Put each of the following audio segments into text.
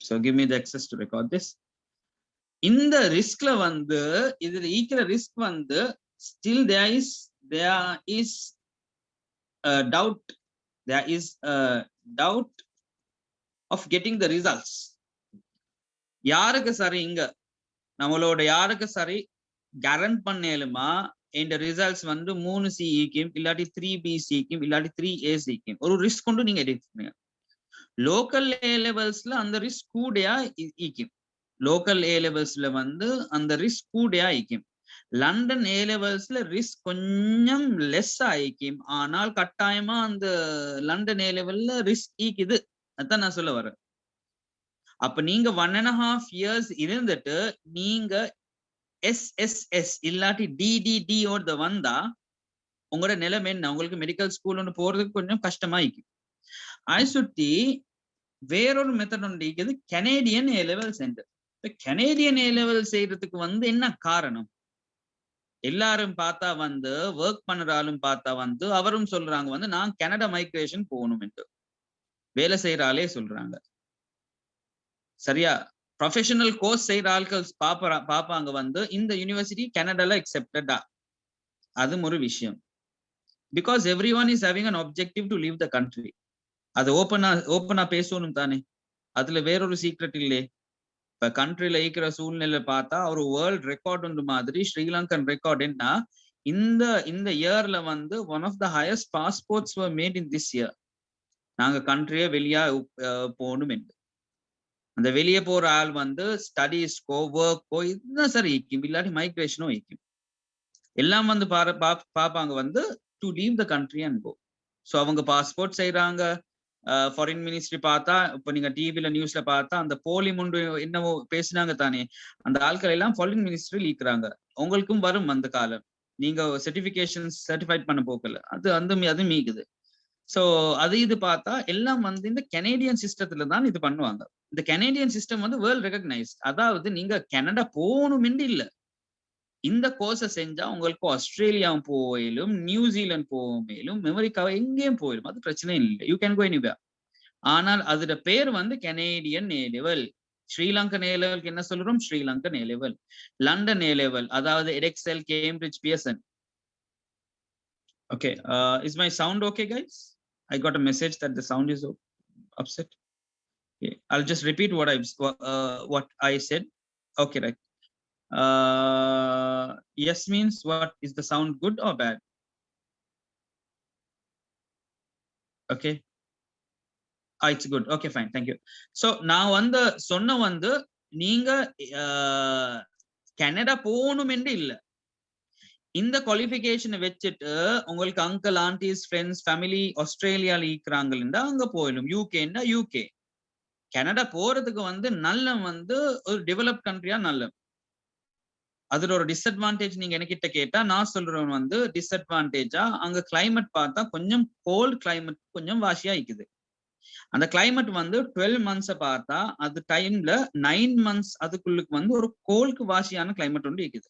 So give me the access to record this. இந்த ரிஸ்க்ல வந்து இதுல ஈக்கிற ரிஸ்க் வந்து still there is a doubt of getting the results. யாருக்கு சரி இங்க நம்மளோட யாருக்கு சரி கேரண்ட் பண்ணேலுமா இந்த ரிசல்ட்ஸ் வந்து 3 சிஇக்கும் இல்லாட்டி 3B சிக்கும் இல்லாட்டி 3A சிக்கும் ஒரு ரிஸ்க் கொண்டு நீங்க எடுத்துக்கீங்க. லோக்கல் ஏ லெவல்ஸ்ல அந்த ரிஸ்க் கூடயா ஈக்கும். லோக்கல் ஏ லெவல்ஸ்ல வந்து அந்த ரிஸ்க் கூடயா ஈக்கும். லண்டன் ஏ லெவல்ஸ்ல ரிஸ்க் கொஞ்சம் லெஸ் ஆயிக்கும். ஆனால் கட்டாயமா அந்த லண்டன் ஏ லெவல்ல ரிஸ்க் ஈக்குது. அதான் நான் சொல்ல வரேன். அப்ப நீங்க 1.5 years இருந்துட்டு நீங்க SSS இல்லாட்டி DDD ஓட வந்தா உங்களோட நிலைமை என்ன? உங்களுக்கு மெடிக்கல் ஸ்கூல் ஒன்று போறதுக்கு கொஞ்சம் கஷ்டமாயிக்கும். அதை சுற்றி வேறொரு மெத்தட் ஒன்று இருக்குது, Canadian A level centre. Canadian A level செய்யறதுக்கு வந்து என்ன காரணம்? எல்லாரும் பார்த்தா வந்து ஒர்க் பண்றாலும் பார்த்தா வந்து அவரும் சொல்றாங்க வந்து நான் கனடா மைக்ரேஷன் போகணும் என்று வேலை செய்யறாலே சொல்றாங்க. சரியா? ப்ரொஃபஷனல் கோர்ஸ் செய்யற ஆட்கள் பாப்பாங்க வந்து இந்த யூனிவர்சிட்டி கனடால அக்செப்டடா, அதுவும் ஒரு விஷயம். Because every one is having an objective to leave the country. அது ஓப்பனா பேசணும் தானே, அதுல வேறொரு சீக்ரெட் இல்லையே. இப்ப கண்ட்ரில இருக்கிற சூழ்நிலை பார்த்தா ஒரு வேர்ல்ட் ரெக்கார்ட் ஒன்று மாதிரி ஸ்ரீலங்கன் ரெக்கார்ட் என்ன, இந்த இயர்ல வந்து one of the highest passports were made in this year. நாங்க கண்ட்ரியே வெளியா போகணும் என்று. அந்த வெளியே போற ஆள் வந்து ஸ்டடீஸ்க்கோ ஒர்க்கோ இதுதான் சார் ஈக்கும், இல்லாட்டி மைக்ரேஷனோ ஈக்கும். எல்லாம் வந்து பாப்பாங்க வந்து to leave the country and go. So அவங்க பாஸ்போர்ட் செய்யறாங்க. ஃபாரின் மினிஸ்ட்ரி பார்த்தா இப்ப நீங்க டிவில நியூஸ்ல பார்த்தா அந்த போலி முண்டு என்னவோ பேசினாங்க தானே, அந்த ஆட்கள் எல்லாம் ஃபாரின் மினிஸ்ட்ரி லீக்குறாங்க. உங்களுக்கும் வரும் அந்த காலம், நீங்க சர்டிஃபைட் பண்ண போக்கல அது மீக்குது. ஸோ அது இது பார்த்தா எல்லாம் வந்து இந்த கனேடியன் சிஸ்டத்துல தான் இது பண்ணுவாங்க. இந்த கனேடியன் சிஸ்டம் வந்து வேர்ல்ட் ரெகக்னைஸ்ட். அதாவது நீங்க கனடா போகணும்னு இல்லை, இந்த கோர்ஸை செஞ்சா உங்களுக்கு ஆஸ்திரேலியாவும் போயிலும் நியூசிலாந்து போயிலும் அமெரிக்காவை எங்கேயும் போயிலும், அது பிரச்சனை இல்லை. You can go anywhere. ஆனால் அதோட பேர் வந்து Canadian A level. Sri Lankan A லெவலுக்கு என்ன சொல்றோம்? Sri Lankan A level. London A level அதாவது Edexcel, Cambridge, Pearson. Okay, is my sound okay, guys? I got a message that the sound is upset. Okay, I'll just repeat what I said. Okay, right. Yes means what? Is the sound good or bad? Okay, it's good. Okay, fine, thank you. So நான் வந்து சொன்ன வந்து நீங்க Canada போகணும் என்று இல்லை, இந்த குவாலிஃபிகேஷனை வச்சுட்டு உங்களுக்கு அங்கிள், ஆண்டிஸ், ஃப்ரெண்ட்ஸ், ஃபேமிலி ஆஸ்திரேலியால இருக்கிறாங்க அங்க போயிடும். யூகேன்னா யூகே. கனடா போறதுக்கு வந்து நல்ல வந்து ஒரு டெவலப் கண்ட்ரியா நல்ல. அதுல ஒரு டிஸ்அட்வான்டேஜ் நீங்க என்கிட்ட கேட்டா நான் சொல்றேன் வந்து டிஸ்அட்வான்டேஜா அங்க கிளைமேட் பார்த்தா கொஞ்சம் கோல்ட் கிளைமேட், கொஞ்சம் வாசியா இருக்குது. அந்த கிளைமேட் வந்து 12 months பார்த்தா அது டைம்ல 9 months அதுக்குள்ளுக்கு வந்து ஒரு கோல்க்கு வாசியான கிளைமேட் ஒன்று இருக்குது.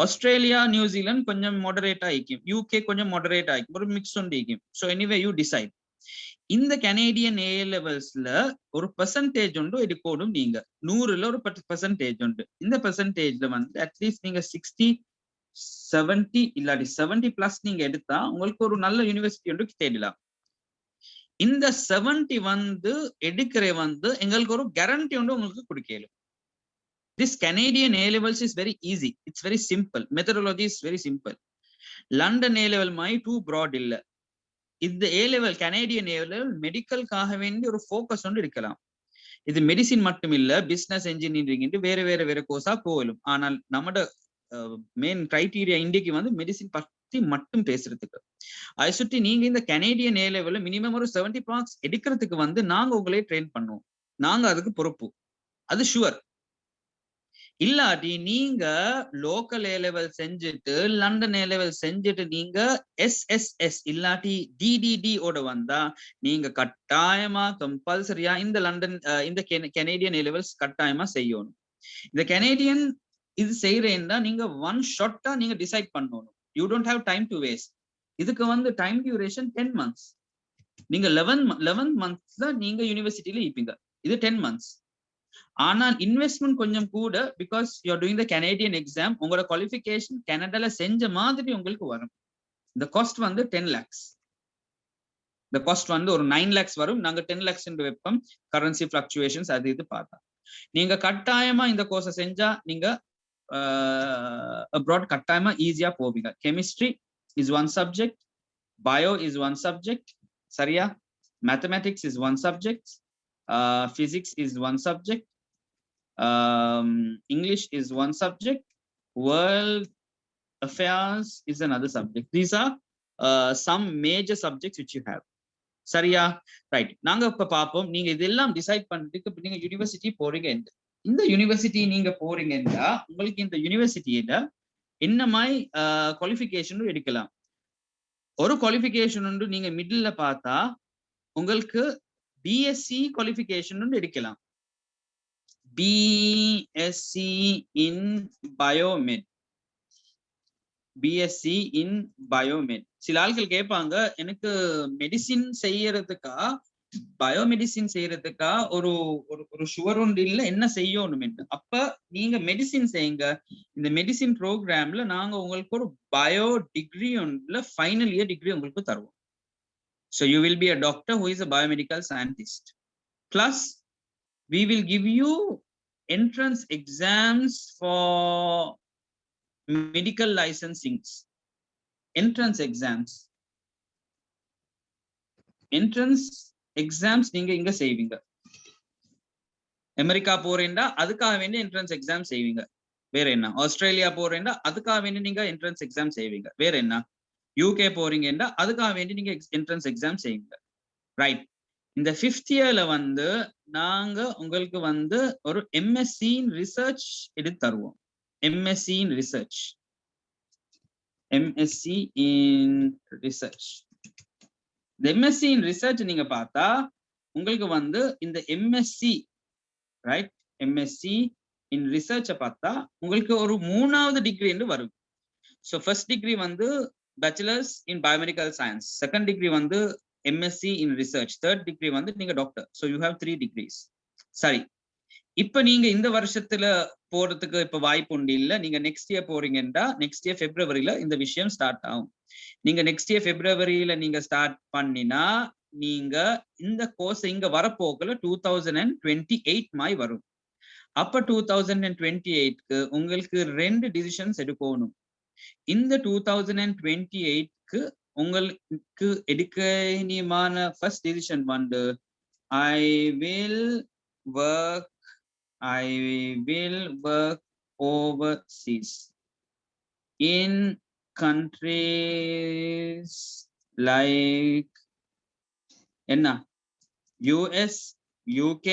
ஆஸ்திரேலியா, நியூசிலாந்து கொஞ்சம் மாடரேட் ஆயிக்கும், யூகே கொஞ்சம் மாடரேட் ஆயிக்கும், ஒரு மிக்ஸ் ஒன்று ஆயிக்கும். So anyway you decide. இந்த கனேடியன் ஏ லெவல்ஸ்ல ஒரு பெர்சன்டேஜ் ஒன்று எடுக்கணும். நீங்க 100ல ஒரு பெர்சன்டேஜ் உண்டு. இந்த பெர்சன்டேஜ்ல வந்து அட்லீஸ்ட் நீங்க 60, 70 இல்லாட்டி 70+ நீங்க எடுத்தா உங்களுக்கு ஒரு நல்ல யூனிவர்சிட்டி ஒன்று தேடலாம். இந்த 70 வந்து எடுக்கிற வந்து எங்களுக்கு ஒரு கேரண்டி ஒன்று உங்களுக்கு கொடுக்கலும். This Canadian A levels is very easy. It's very simple. Methodology is very simple. London A level mai too broad illa. இந்த A level Canadian A level medical காக வேண்டி ஒரு ஃபோக்கஸ் ஒன்று இருக்கலாம். இது மெடிசின் மட்டும் இல்ல, பிசினஸ் இன்ஜினியரிங் என்று வேற கோர்ஸா போகலும். ஆனால் நம்மட மெயின் கிரைட்டீரியா இன்றைக்கு வந்து மெடிசின் பத்தி மட்டும் பேசுறதுக்கு. அதை சுற்றி நீங்க இந்த கனேடியன் ஏ லெவல்ல மினிமம் ஒரு 70 மார்க்ஸ் எடுக்கிறதுக்கு வந்து நாங்க உங்களே ட்ரெயின் பண்ணுவோம். நாங்க அதுக்கு பொறுப்பு, அது ஷுவர். இல்லாட்டி நீங்க லோக்கல் ஏ லெவல் செஞ்சுட்டு லண்டன் ஏ லெவல் செஞ்சுட்டு நீங்க SSS இல்லாட்டி DDD ஓட வந்தா நீங்க கட்டாயமா கம்பல்சரியா இந்த லண்டன் இந்த கனேடியன் ஏ லெவல்ஸ் கட்டாயமா செய்யணும். இந்த கனேடியன் இது செய்யறேன்னா நீங்க ஒன் ஷாட்டா நீங்க டிசைட் பண்ணணும். You don't have time to waste. இதுக்கு வந்து டைம் டியூரேஷன் 10 months. நீங்க 11 months நீங்க யூனிவர்சிட்டியில இருப்பீங்க. இது 10 months. ஆனா இன்வெஸ்ட்மெண்ட் கொஞ்சம் கூட, because you are doing the Canadian exam. உங்களோட குவாலிஃபிகேஷன் கனடால செஞ்ச மாதிரி உங்களுக்கு வரும். இந்த காஸ்ட் வந்து 10 lakhs. இந்த காஸ்ட் வந்து ஒரு 9 lakhs வரும். நாங்க 10 lakhs என்று வைப்போம். கரன்சி ஃபிளக்சுவேஷன்ஸ் அது இது பார்த்தா. நீங்க கட்டாயமா இந்த கோர்ஸை செஞ்சா நீங்க abroad கட்டாயமா ஈஸியா போவீங்க. Chemistry is one subject, bio is one subject, சரியா? Mathematics is one subject, physics is one subject, English is one subject, world affairs is another subject. These are some major subjects which you have. சரியா? Right. நாங்க இப்ப பாப்போம். நீங்க இதெல்லாம் decide பண்ணிட்டு நீங்க university போறீங்க. இந்த யூனிவர்சிட்டி நீங்க போறீங்கன்னா உங்களுக்கு இந்த யூனிவர்சிட்டியில என்ன மாதிரி குவாலிஃபிகேஷன் எடுக்கலாம். ஒரு குவாலிஃபிகேஷன் உண்டு. நீங்க மிடில் பார்த்தா உங்களுக்கு BSc குவாலிஃபிகேஷன் எடுக்கலாம். BSc in biomed, BSc in biomed. சில ஆட்கள் கேட்பாங்க, எனக்கு மெடிசின் செய்யறதுக்கா பயோமெடிசின் செய்யறதுக்கா ஒரு ஒரு ஷுவர் ஒன்று இல்லை, என்ன செய்யணும் என்று. அப்ப நீங்க மெடிசின் செய்யுங்க. இந்த மெடிசின் ப்ரோக்ராம்ல நாங்க உங்களுக்கு ஒரு பயோ டிகிரி ஒன்றுல ஃபைனல் இயர் டிகிரி உங்களுக்கு தருவோம். So you will be a doctor who is a biomedical scientist. Plus, we will give you entrance exams for medical licensings. Entrance exams. Entrance exams நீங்க இங்க செய்வீங்க. அமெரிக்கா போறேன்டா அதுக்காக வேண்டி entrance exam செய்வீங்க. வேற என்ன? ஆஸ்திரேலியா போறேன்டா அதுக்காக வேண்டி நீங்க என்ட்ரன்ஸ் எக்ஸாம் செய்வீங்க. வேற என்ன? UK போறீங்கன்னா அதுக்காக வேண்டி நீங்க என்ட்ரன்ஸ் எக்ஸாம் செய்யுங்க. ரைட். இந்த 5th இயர்ல வந்து நாங்க உங்களுக்கு வந்து ஒரு MSc in research எடுத்து தருவோம். MSc in research. MSc in research. இந்த MSc in research நீங்க பார்த்தா உங்களுக்கு வந்து இந்த MSc, right, MSc in research பார்த்தா உங்களுக்கு ஒரு 3வது டிகிரி என்று வரும். ஸோ ஃபர்ஸ்ட் டிகிரி வந்து bachelor's in biomedical science, second degree வந்து MSc in research, third degree வந்து நீங்க doctor. so you have 3 degrees. சரி, இப்ப நீங்க இந்த வருஷத்துல போறதுக்கு இப்ப வாய்ப்பு உண்டு இல்ல. நீங்க நெக்ஸ்ட் இயர் போறீங்கன்னா நெக்ஸ்ட் இயர் பிப்ரவரியில இந்த விஷயம் ஸ்டார்ட் ஆகும். நீங்க நெக்ஸ்ட் இயர் பிப்ரவரியில நீங்க ஸ்டார்ட் பண்ணினா நீங்க இந்த கோர்ஸ் இங்க வரப்போக்குல 2028 மாய் வரும். அப்ப 2028க்கு உங்களுக்கு 2 டிசிஷன்ஸ் எடுக்கணும். இந்த 2028க்கு உங்களுக்கு எடுக்கமான ஃபர்ஸ்ட் டிசிஷன் வந்து I will work overseas in countries like என்ன? US, UK,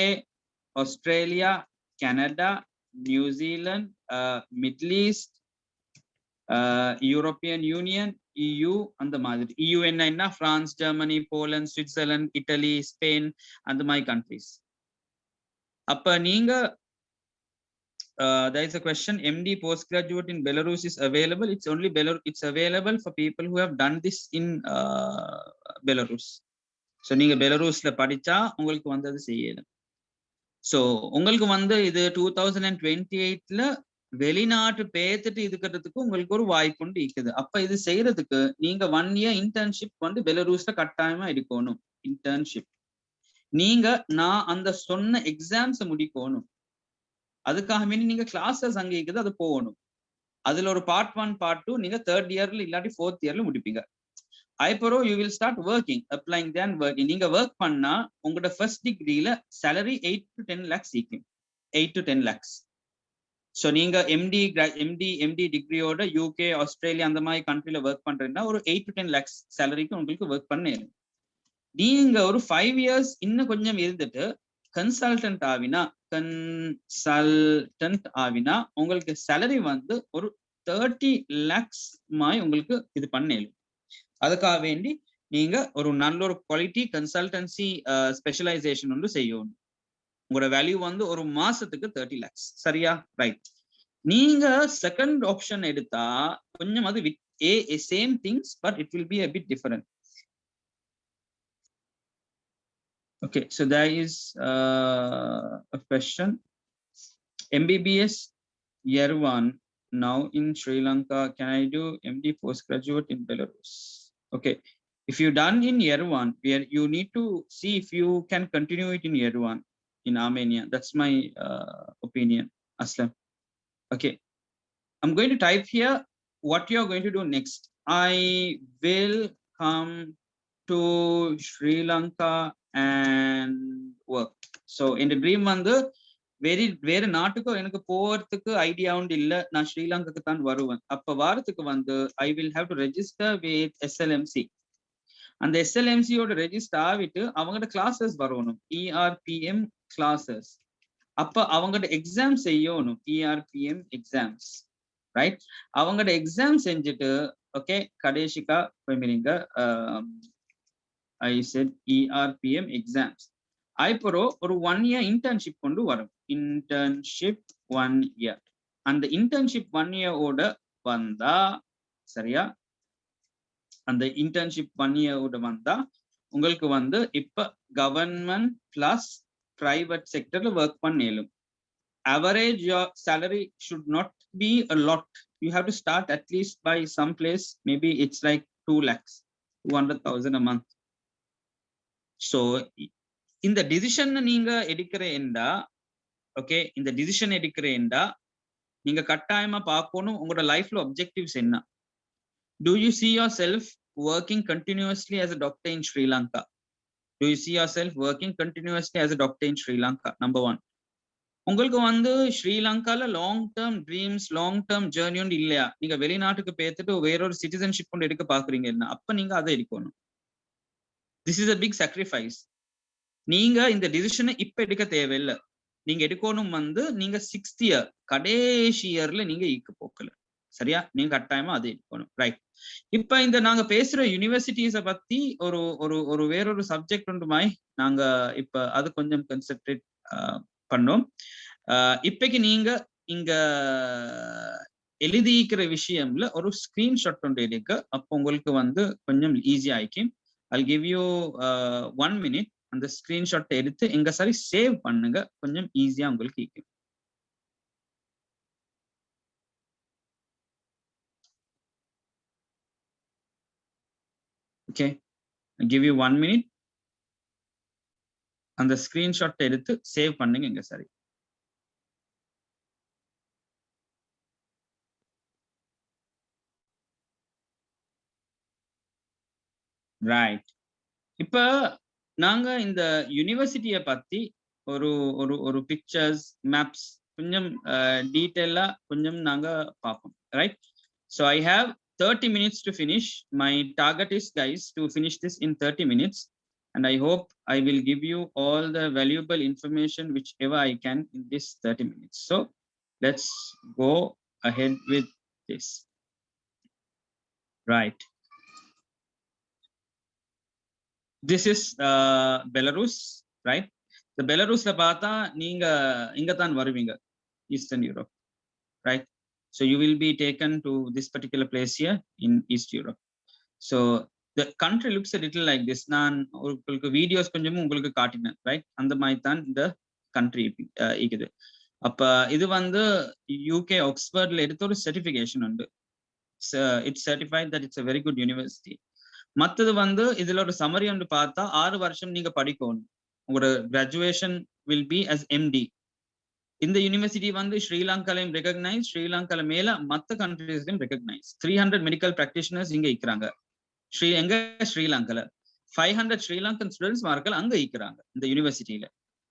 Australia, Canada, New Zealand, Middle East, European union, EU அந்த மாதிரி. EU என்ன? France, Germany, Poland, Switzerland, Italy, Spain அந்த மாதிரி கண்ட்ரிஸ். அப்ப நீங்க there is a question, MD postgraduate in Belarus is available. It's only it's available for people who have done this in Belarus. So நீங்க பெலரூஸ்ல படிச்சா உங்களுக்கு வந்து அது செய்யணும். ஸோ உங்களுக்கு வந்து இது 2028ல வெளிநாட்டு பேத்துட்டு இருக்கிறதுக்கு உங்களுக்கு ஒரு வாய்ப்பு உண்டு இருக்குது. அப்ப இது செய்யறதுக்கு நீங்க 1 year இன்டர்ன்ஷிப் வந்து பெலரூஸ்ல கட்டாயமா எடுக்கணும். இன்டர்ன்ஷிப் நீங்க நான் அந்த சொன்ன எக்ஸாம்ஸ் முடிக்கணும். அதுக்காக வேண்டி நீங்க கிளாஸஸ் அங்கே இருக்குது, அது போகணும். அதுல ஒரு part 1 part 2 நீங்க 3rd இயர்ல இல்லாட்டி 4th இயர்ல முடிப்பீங்க. ஐப்பரோ you will start working, applying then working. நீங்க ஒர்க் பண்ணா உங்களோட ஃபர்ஸ்ட் டிகிரியில salary 8 to 10 lakhs சீக்கும். 8 to 10 lakhs. ஸோ நீங்க MD டிகிரியோட UK, ஆஸ்திரேலியா அந்த மாதிரி கண்ட்ரில ஒர்க் பண்றீங்கன்னா ஒரு 8 to 10 lakhs சேலரிக்கு உங்களுக்கு ஒர்க் பண்ணணும். நீங்க ஒரு 5 years இன்னும் கொஞ்சம் இருந்துட்டு கன்சல்டன்ட் ஆவினா உங்களுக்கு சேலரி வந்து ஒரு 30 lakhs மாதிரி உங்களுக்கு இது பண்ணணும். அதுக்காக வேண்டி நீங்க ஒரு நல்ல ஒரு குவாலிட்டி கன்சல்டன்சி ஸ்பெஷலைசேஷன் ஒன்று செய்யணும். உங்களோட வேல்யூ வந்து ஒரு மாசத்துக்கு 30 lakhs. சரியா? ரைட். நீங்க செகண்ட் ஆப்ஷன் எடுத்தா கொஞ்சம் அது same things but it will be a bit different. Okay, so there is a question. MBBS year 1 now in Sri Lanka. Can I do MD postgraduate in Belarus? Okay, if you done in year 1, where you need to see if you can continue it in year 1 in Armenia. That's my opinion, Aslam. Okay, I'm going to type here what you're going to do next. I will come to Sri Lanka and work. So in the dream வந்து வேற நாட்டுக்கோ எனக்கு போறதுக்கு idea உண்டு இல்ல, நான் ஸ்ரீலங்காக்கு தான் வருவேன். அப்ப வாரத்துக்கு வந்து I will have to register with SLMC. அந்த எஸ்எல்எம்சியோட ரெஜிஸ்டர் ஆகிட்டு அவங்கள்ட்ட கிளாஸஸ் வரணும், ERPM கிளாஸஸ். அப்ப அவங்கள்ட்ட எக்ஸாம் செய்யணும், ERPM எக்ஸாம்ஸ், ரைட்? அவங்கள்ட்ட எக்ஸாம் செஞ்சுட்டு ஓகே கடைசிக்கா போய்மீங்க I said ERPM exams. ஐப்பரோ ஒரு 1 year இன்டர்ன்ஷிப் கொண்டு வரும். Internship 1 year. அந்த இன்டர்ன்ஷிப் 1 year ஓட வந்தா சரியா, அந்த இன்டர்ன்ஷிப் 1 year ஓட வந்தா உங்களுக்கு வந்து இப்ப கவர்மெண்ட் பிளஸ் பிரைவேட் செக்டர்ல ஒர்க் பண்ணேலும். Average your salary should not be a lot. You have to start at least by some place, maybe it's like 2 lakhs, 200,000 a month. So இந்த டிசிஷன் நீங்க எடுக்கிறேன்டா, okay, இந்த டிசிஷன் எடுக்கிறேன்டா நீங்க கட்டாயமா பார்க்கணும் உங்களோட லைஃப்ல objectives என்ன. Do you see yourself working continuously as a doctor in Sri Lanka? Do you see yourself working continuously as a doctor in Sri Lanka? Number 1. உங்களுக்கு வந்து ஸ்ரீலங்கால long term dreams, long term journey ஒன்று இல்லையா? நீங்க வெளிநாட்டுக்கு பேத்துட்டு வேறொரு citizenship கொண்டு எடுக்க பாக்குறீங்க என்ன, அப்ப நீங்க அதை எடுக்கணும். This is a big sacrifice. நீங்க இந்த டிசிஷனை இப்ப எடுக்க தேவையில்லை. நீங்க எடுக்கணும் வந்து நீங்க 6th year கடைசி இயர்ல நீங்க ஈக்கு போக்கல, சரியா? நீங்க கட்டாயமா அதை எடுக்கணும், ரைட்? இப்ப இந்த நாங்க பேசுற யூனிவர்சிட்டிஸ பத்தி ஒரு ஒரு ஒரு வேறொரு சப்ஜெக்ட் ஒன்றுமாய் நாங்க இப்ப அது கொஞ்சம் கன்சென்ட்ரேட் பண்ணோம். இப்பைக்கு நீங்க இங்க எழுதிக்கிற விஷயம்ல ஒரு ஸ்கிரீன்ஷாட் ஒன்று எடுக்க, அப்போ உங்களுக்கு வந்து கொஞ்சம் ஈஸியா ஆயிக்கும். I'll give you 1 minute. அந்த ஸ்கிரீன்ஷாட் எடுத்து எங்க சரி சேவ் பண்ணுங்க, கொஞ்சம் ஈஸியா உங்களுக்கு இருக்கும். Okay, I'll give you 1 minute. அந்த ஸ்கிரீன்ஷாட் எடுத்து சேவ் பண்ணுங்க எங்க சரி. ரைட், இப்ப நாங்க இந்த யூனிவர்சிட்டியை பத்தி ஒரு ஒரு ஒரு பிக்சர்ஸ், மேப்ஸ் கொஞ்சம் டீட்டெயிலா கொஞ்சம் நாங்க பார்ப்போம், right? So I have 30 minutes to finish. My target is, guys, to finish this in 30 minutes, and I hope I will give you all the valuable information whichever I can in this 30 minutes. So let's go ahead with this. Right, this is Belarus, right? The Belarusல பார்த்தா நீங்க இங்க தான் வருவீங்க, Eastern Europe, right? So you will be taken to this particular place here in East Europe. So the country looks a little like this. நான் உங்களுக்கு videos கொஞ்சமும் உங்களுக்கு காட்டினேன், ரைட்? அந்த மாதிரி தான் இந்த கண்ட்ரி இருக்குது. அப்ப இது வந்து UK ஆக்ஸ்போர்ட்ல எடுத்த ஒரு சர்டிஃபிகேஷன் உண்டு. It's certified that it's a very good university. மற்றது வந்து இதுல ஒரு சமரி ஒன்று பார்த்தா 6 வருஷம் நீங்க படிக்கணும். உங்களோட graduation will be as MD. இந்த யூனிவர்சிட்டி வந்து ஸ்ரீலங்காலையும் ரெகக்னைஸ், ஸ்ரீலங்கால மேல மற்ற கண்ட்ரீஸ்லயும் ரெகக்னைஸ். 300 மெடிக்கல் பிராக்டிஷனர்ஸ் இங்க இருக்கிறாங்க எங்க ஸ்ரீலங்கால. 500 ஸ்ரீலங்கன் ஸ்டூடெண்ட்ஸ் மார்கள் அங்க இருக்கிறாங்க இந்த யூனிவர்சிட்டியில,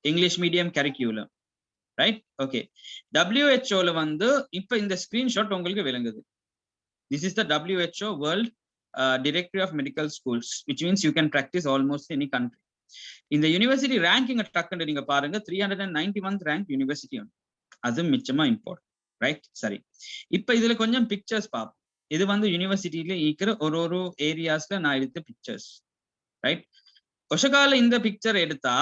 English medium curriculum, right? Okay, WHO வந்து இப்ப இந்த ஸ்கிரீன்ஷாட் உங்களுக்கு விளங்குது. This is the WHO World Directory of Medical Schools, which means you can practice almost any country. இந்த யூனிவர்சிட்டி ரேங்கிங் டக்குன்னு நீங்க பாருங்க, 391th ரேங்க் யூனிவர்சிட்டி உண்டு. அது மிச்சமா இம்பார்ட்டன்ட், ரைட்? சரி, இப்ப இதுல கொஞ்சம் பிக்சர்ஸ் பார்ப்போம். இது வந்து யூனிவர்சிட்டியில இருக்கிற ஒரு ஒரு ஏரியாஸ்ல நான் எடுத்த பிக்சர்ஸ், ரைட்? ஒஷகால இந்த பிக்சர் எடுத்தா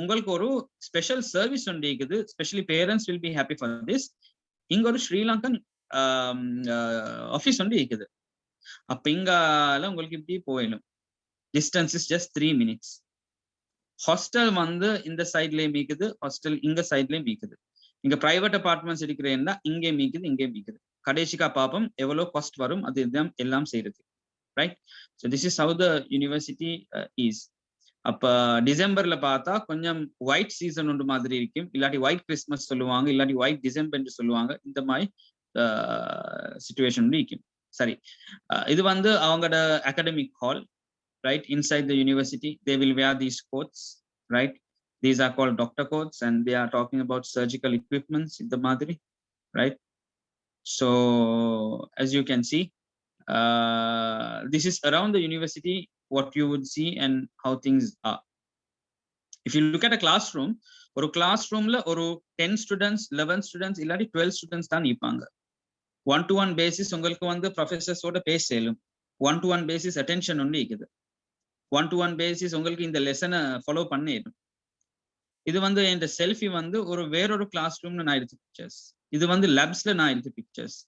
உங்களுக்கு ஒரு ஸ்பெஷல் சர்வீஸ் ஒன்று இருக்குது. Specially parents will be happy for this. இங்க ஒரு ஸ்ரீலங்கன் ஆஃபீஸ் ஒன்று இருக்குது. அப்ப இங்கால உங்களுக்கு இப்படி போயிடும். Distance is just 3 minutes. Hostel வந்து இந்த சைட்லயும் மீக்குது, ஹாஸ்டல் இங்க சைட்லயும் மீக்குது. இங்க பிரைவேட் அபார்ட்மெண்ட்ஸ் எடுக்கிறேன்னா இங்கே மீக்குது கடைசிக்கா பாப்போம் எவ்வளவு காஸ்ட் வரும் அது எல்லாம் செய்யறது right. So this is how the university is. அப்ப டிசம்பர்ல பார்த்தா கொஞ்சம் ஒயிட் சீசன் ஒன்று மாதிரி இருக்கும், இல்லாட்டி ஒயிட் கிறிஸ்மஸ் சொல்லுவாங்க, இல்லாட்டி ஒயிட் டிசம்பர் என்று சொல்லுவாங்க. இந்த மாதிரி சிச்சுவேஷன் இருக்கும். சரி, இது வந்து அவங்களோட academic hall, right? Inside the university they will wear these coats, right? These are called doctor coats and they are talking about surgical equipments in the madri, right? So as you can see, this is around the university what you would see and how things are. If you look at a classroom, or a classroom la or 10 students 11 students illadi 12 students தான் இருப்பாங்க. one to one basis உங்களுக்கு வந்து professors ஓட பேசலும், one to one basis attention ஒன்று இருக்குது, one to one basis உங்களுக்கு இந்த லெசனை ஃபாலோ பண்ணிடும். இது வந்து இந்த செல்ஃபி வந்து ஒரு வேறொரு கிளாஸ் ரூம்ல நான் எடுத்த பிக்சர்ஸ், இது வந்து லேப்ஸ்ல நான் எடுத்த பிக்சர்ஸ்.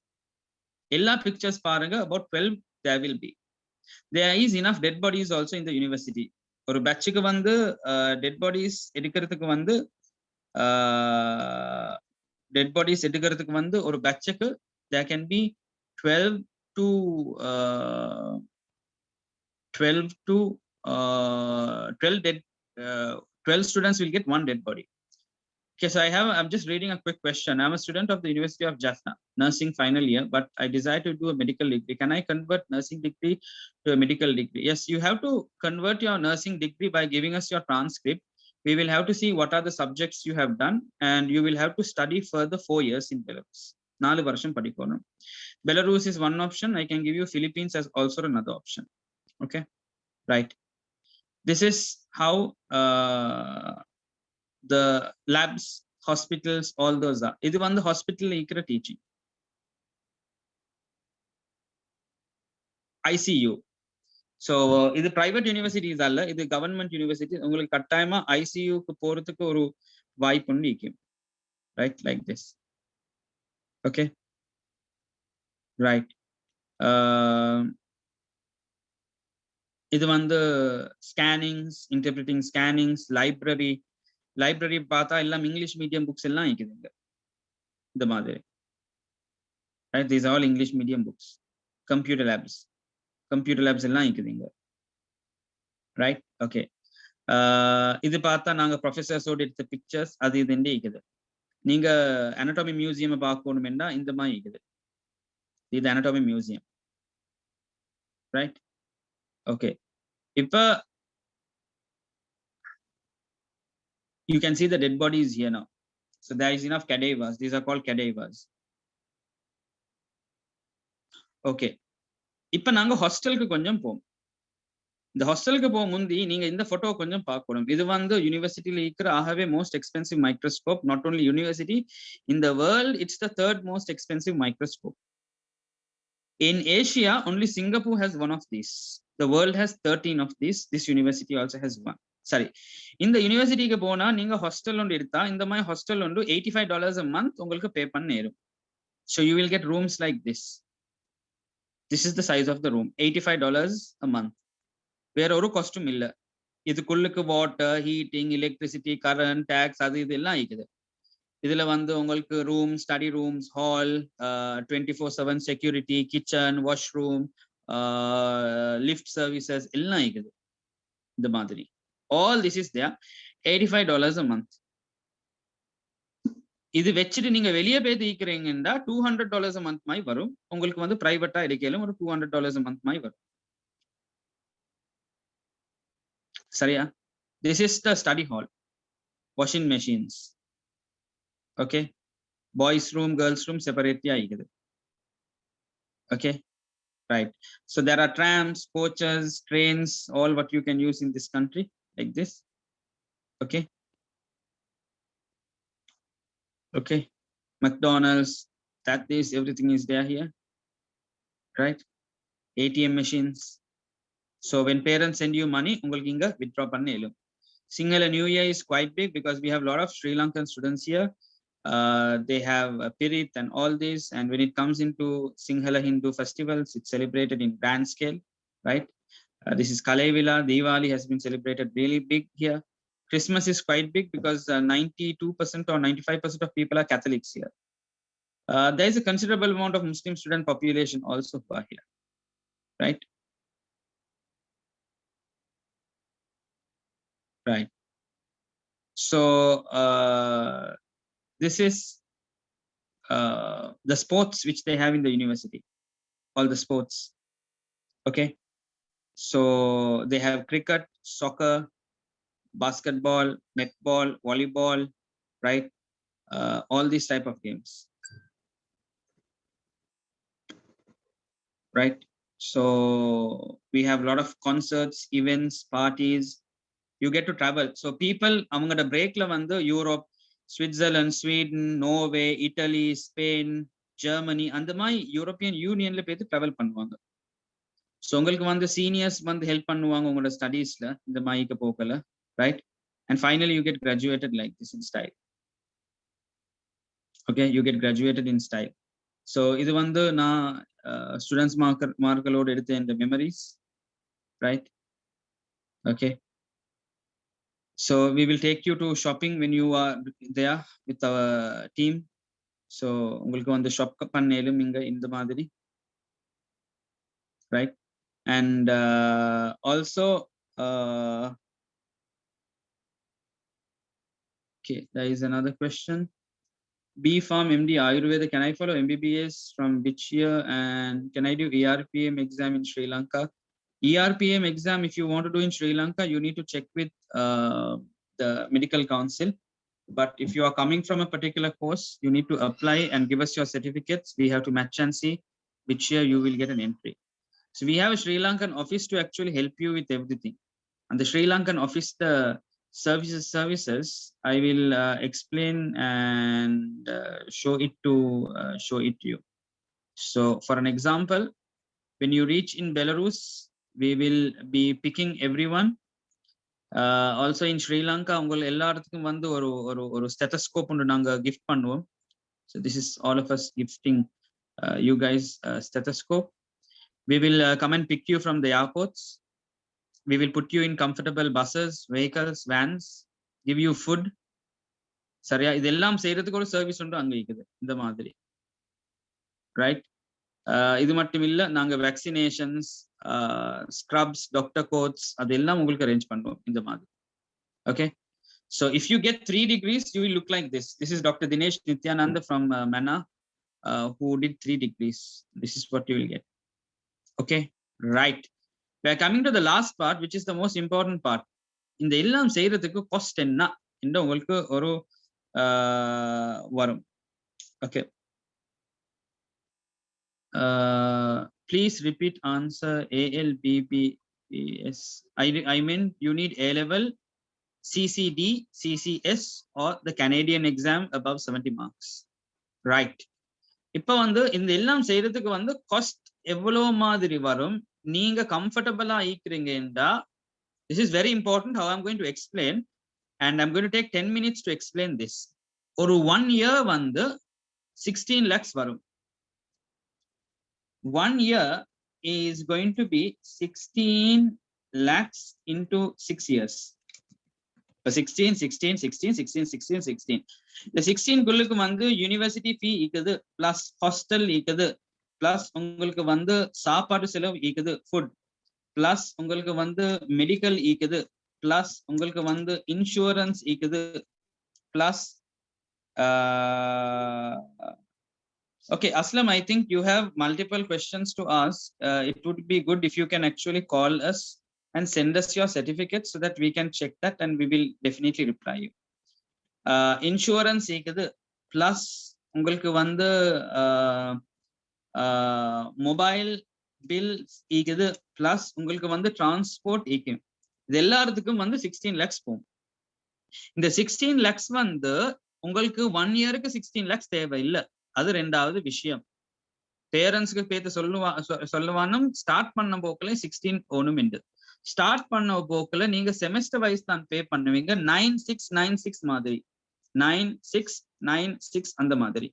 எல்லா பிக்சர்ஸ் பாருங்க about 12 there will be. There is enough dead bodies also in the university. ஒரு பேட்சுக்கு வந்து டெட் பாடிஸ் எடுக்கிறதுக்கு வந்து ஒரு பேட்சுக்கு there can be 12 to 12 students will get one dead body. Okay, so I'm just reading a quick question. I'm a student of the University of Jaffna, nursing final year, but I desire to do a medical degree. Can I convert nursing degree to a medical degree? Yes, you have to convert your nursing degree by giving us your transcript. We will have to see what are the subjects you have done, and you will have to study further 4 years in Belarus. 4 வருஷம் படிக்கணும். Belarus is one option. I can give you Philippines as also another option. Okay, right. This is how the labs, hospitals, all those are. Idu vandu hospital ikkira teaching. ICU. So idu private universities alla, idu government university. Ungalku kattayama ICU ku poradhukku oru vaaipu undu ikkum, right? Like this. Okay, right. Idu vandu scannings, interpreting scannings, library பார்த்தா எல்லாம் English medium books எல்லாம் இருக்குதுங்க இந்த மாதிரி, right? These are all English medium books. Computer labs எல்லாம் இருக்குதுங்க, right? Okay, இது பார்த்தா நாங்க ப்ரொஃபசர்ஸோட எடுத்த பிக்சர்ஸ், அது இது இருக்குது. நீங்க anatomy மியூசியம் பார்க்கணும்னா இந்த மாதிரி இருக்குது, இது anatomy மியூசியம், right? Okay, இப்ப you can see the dead bodies here now. So there is enough cadavers. These are called cadavers. Okay, இப்ப நாங்க ஹாஸ்டலுக்கு கொஞ்சம் போவோம். இந்த ஹாஸ்டலுக்கு போக முந்தி நீங்க இந்த போட்டோ கொஞ்சம் பார்க்கணும். இது வந்து யூனிவர்சிட்டியில இருக்கிற ஆகவே most expensive microscope. Not only university, in the world it's the third most expensive microscope. In Asia, only Singapore has one of these. The world has 13 of these. This university also has one. சரி, இந்த யூனிவர்சிட்டிக்கு போனா நீங்க hostel ஒன்று எடுத்தா இந்த மாதிரி hostel ஒன்று $85 a month உங்களுக்கு பே பண்ணிரும். So you will get rooms like this. This is the size of the room, $85 a month. வேற ஒரு காஸ்டும் இல்ல. இதுக்குள்ளுக்கு water, heating, electricity, current, tax அது இதெல்லாம் இருக்குது. இதுல வந்து உங்களுக்கு room, study rooms, hall, 24/7 security, kitchen, washroom, lift services எல்லாம் இருக்குது இந்த மாதிரி. All this is there, $85 a month. இது வச்சுட்டு நீங்க வெளியே போய் தீக்கிறீங்கன்னா $200 a month மாதிரி வரும். உங்களுக்கு வந்து பிரைவேட்டா எடுக்கலும் ஒரு $200 a month மாதிரி வரும். சரியா? This is the study hall. Washing machines. Okay, boys room, girls room separately ஆயிக்குது. Okay, right. So there are trams, coaches, trains, all what you can use in this country. Like this. Okay, okay, McDonald's, that is everything is there here, right? ATM machines. So when parents send you money, ungalku inga withdraw pannelum. Sinhala New Year is quite big because we have a lot of Sri Lankan students here. They have Pirit and all this, and when it comes into Sinhala Hindu festivals, it's celebrated in grand scale, right? This is Kalevila. Diwali has been celebrated really big here. Christmas is quite big because 92% or 95% of people are Catholics here. There is a considerable amount of Muslim student population also who are here, right? Right. So this is the sports which they have in the university, all the sports. Okay, so they have cricket, soccer, basketball, netball, volleyball, right? All these type of games, right? So we have a lot of concerts, events, parties. You get to travel. So people amongada break la vandu Europe, Switzerland, Sweden, Norway, Italy, Spain, Germany அந்த மாதிரி European யூனியன்ல போய் travel பண்ணுவாங்க. So உங்களுக்கு வந்து seniors வந்து help பண்ணுவாங்க உங்களோட ஸ்டடீஸ்ல இந்த மாதிரிக்கு போக்கல, right? And finally you get graduated like this in style. Okay, you get graduated in style. So இது வந்து நான் ஸ்டூடெண்ட்ஸ் மார்க்களோடு எடுத்த இந்த memories, right? Okay, so we will take you to shopping when you are there with our team. So உங்களுக்கு வந்து shop பண்ணேலும் இங்க இந்த மாதிரி, right? And also okay, there is another question. B Farm MD Ayurveda, can I follow MBBS from which year, and can I do ERPM exam in Sri Lanka? ERPM exam, if you want to do in Sri Lanka, you need to check with the medical council. But if you are coming from a particular course, you need to apply and give us your certificates. We have to match and see which year you will get an entry. So we have a Sri Lankan office to actually help you with everything. And the Sri Lankan office, the services, I will explain and show it to you. So for an example, when you reach in Belarus, we will be picking everyone. Also in Sri Lanka, உங்கள் எல்லாத்துக்கும் வந்து ஒரு stethoscope ஒன்று நாங்க gift பண்ணுவோம். So this is all of us gifting you guys stethoscope. We will come and pick you from the airports. We will put you in comfortable buses, vehicles, vans, give you food. சரியா? இதெல்லாம் செய்யறதுக்கு ஒரு service உண்டு அங்க இருக்குது இந்த மாதிரி, right? இது மட்டும் இல்ல, நாங்க வேக்சினேஷன்ஸ், ஸ்க்ரப்ஸ், டாக்டர் கோட்ஸ் அதெல்லாம் உங்களுக்கு அரேஞ்ச் பண்ணுவோம் இந்த மாதிரி. Okay, so if you get 3 degrees, you will look like this. This is Dr. Dinesh Nityananda from Mana, who did 3 degrees. This is what you will get. Okay, right. We are coming to the last part, which is the most important part. இந்த எல்லாம் செய்யறதுக்கு cost என்ன என்று உங்களுக்கு ஒரு வரும். Okay, please repeat answer. ALBBS, I mean you need A level, CCD, CCS or the Canadian exam above 70 marks, right? இப்போ வந்து இந்த எல்லாம் செய்யறதுக்கு வந்து காஸ்ட் எவ்வளவு மாதிரி வரும், நீங்க கம்ஃபர்டபுளா ஆயிக்கிறீங்கடா. This is very important how I'm going to explain, and I'm going to take 10 minutes to explain this. ஒரு 1 year வந்து 16 lakhs வரும். 1 year is going to be 16 lakhs into 6 years. 16 16 16 16 16 16. இந்த 16 குள்ளுக்கு வந்து யூனிவர்சிட்டி ஃபீ இருக்குது, பிளஸ் ஹாஸ்டல் இருக்குது, plus உங்களுக்கு வந்து சாப்பாடு செலவு இருக்குது, ஃபுட், பிளஸ் உங்களுக்கு வந்து மெடிக்கல் இருக்குது, பிளஸ் உங்களுக்கு வந்து இன்சூரன்ஸ் இருக்குது, plus okay, Aslam, I think you have multiple questions to ask. It would be good if you can actually call us and send us your certificates so that we can check that and we will definitely reply you. Insurance இருக்குது, plus உங்களுக்கு வந்து mobile bills இருக்குது, plus உங்களுக்கு வந்து transport இருக்குது. இது எல்லாத்துக்கும் வந்து 16 lakhs போகும். இந்த 16 lakhs வந்து உங்களுக்கு 1 yearக்கு 16 lakhs தேவை இல்லை. அது ரெண்டாவது விஷயம். பேரண்ட்ஸ்க்கு பேத்து சொல்லுவானும் ஸ்டார்ட் பண்ண போக்குல 16 ஒண்ணும் உண்டு. ஸ்டார்ட் பண்ண போக்குல நீங்க செமஸ்டர் வைஸ் தான் பே பண்ணுவீங்க. 9696 மாதிரி, 9696 அந்த மாதிரி.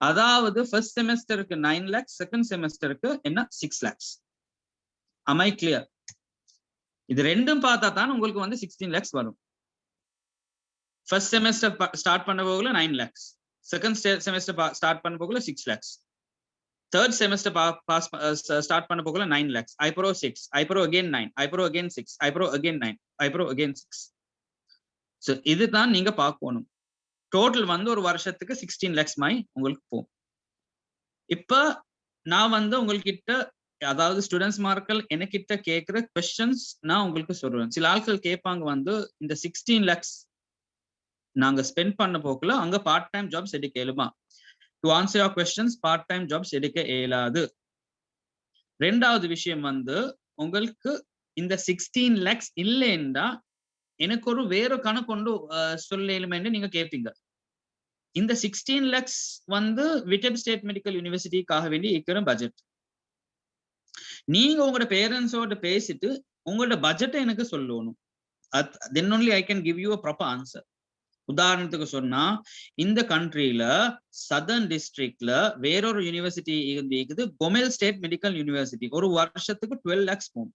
அதாவது ஃபர்ஸ்ட் செமஸ்டருக்கு 9 lakhs, செகண்ட் செமஸ்டருக்கு என்ன 6 lakhs. Am I clear? இது ரெண்டும் பார்த்தா தான் உங்களுக்கு வந்து 16 lakhs வரும். first semester start பண்ண போகல 9 lakhs, second semester start பண்ண போகல 6 lakhs, third semester start பண்ண போகல 9 lakhs, iPro 6, iPro again 9, iPro again 6, iPro again 9, iPro again 6. So இதுதான் நீங்க பார்க்கணும். டோட்டல் வந்து ஒரு வருஷத்துக்கு 16 lakhs மை உங்களுக்கு போகும். இப்ப நான் வந்து உங்ககிட்ட அதாவது ஸ்டூடெண்ட்ஸ் மார்கள் எனக்கிட்ட கேட்கிற கொஸ்டின்ஸ் நான் உங்களுக்கு சொல்றேன். சில ஆட்கள் கேட்பாங்க வந்து இந்த 16 lakhs நாங்க ஸ்பெண்ட் பண்ண போக்குல அங்க பார்ட் டைம் ஜாப்ஸ் எடுக்க இயலுமா? To answer your questions, part time jobs எடுக்க இயலாது. ரெண்டாவது விஷயம் வந்து உங்களுக்கு இந்த 16 lakhs இல்லைன்னா எனக்கு ஒரு வேற கணக்கு கொண்டு சொல்ல இயலுமென்னு நீங்க கேட்பீங்க. இந்த 16 lakhs வந்து விட்டப் ஸ்டேட் மெடிக்கல் யூனிவர்சிட்டிக்காக வேண்டி இருக்கிற பட்ஜெட். நீங்க உங்களோட பேரண்ட்ஸோட பேசிட்டு உங்களோட பட்ஜெட்டை எனக்கு சொல்லணும். then only I can give you a proper answer. உதாரணத்துக்கு சொன்னா இந்த கண்ட்ரியில சதர்ன் டிஸ்ட்ரிக்ட்ல வேறொரு யூனிவர்சிட்டி இருக்குது, கொமெல் ஸ்டேட் மெடிக்கல் யூனிவர்சிட்டி. ஒரு வருஷத்துக்கு 12 lakhs போகும்.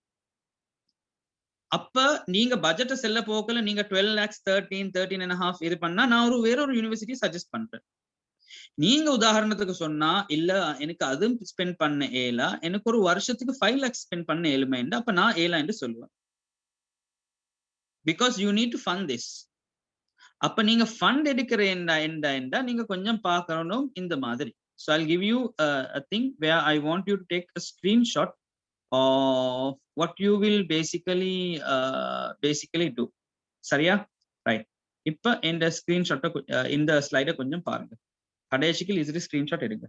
அப்ப நீங்க பட்ஜெட்டை செல்ல போக்கல நீங்க 12 lakhs 13.5 இது பண்ணா நான் வேறொரு யூனிவர்சிட்டி சஜஸ்ட் பண்றேன். நீங்க உதாரணத்துக்கு சொன்னா இல்ல எனக்கு அதுவும் ஸ்பெண்ட் பண்ண ஏலா, எனக்கு ஒரு வருஷத்துக்கு 5 lakhs ஸ்பெண்ட் பண்ண ஏழுமே, அப்ப நான் ஏலா என்று சொல்லுவேன். Because you need to fund this. அப்ப நீங்க ஃபண்ட் எடுக்கிற எண்டா நீங்க கொஞ்சம் பார்க்கணும் இந்த மாதிரி. So I'll give you a thing where I want you to take a screenshot of what you will basically do. சரியா? ரைட். இப்ப இந்த ஸ்கிரீன்ஷாட் இந்த ஸ்லைடை கொஞ்சம் பாருங்க. கடைசிக்கு இது ஸ்கிரீன்ஷாட் எடுங்க.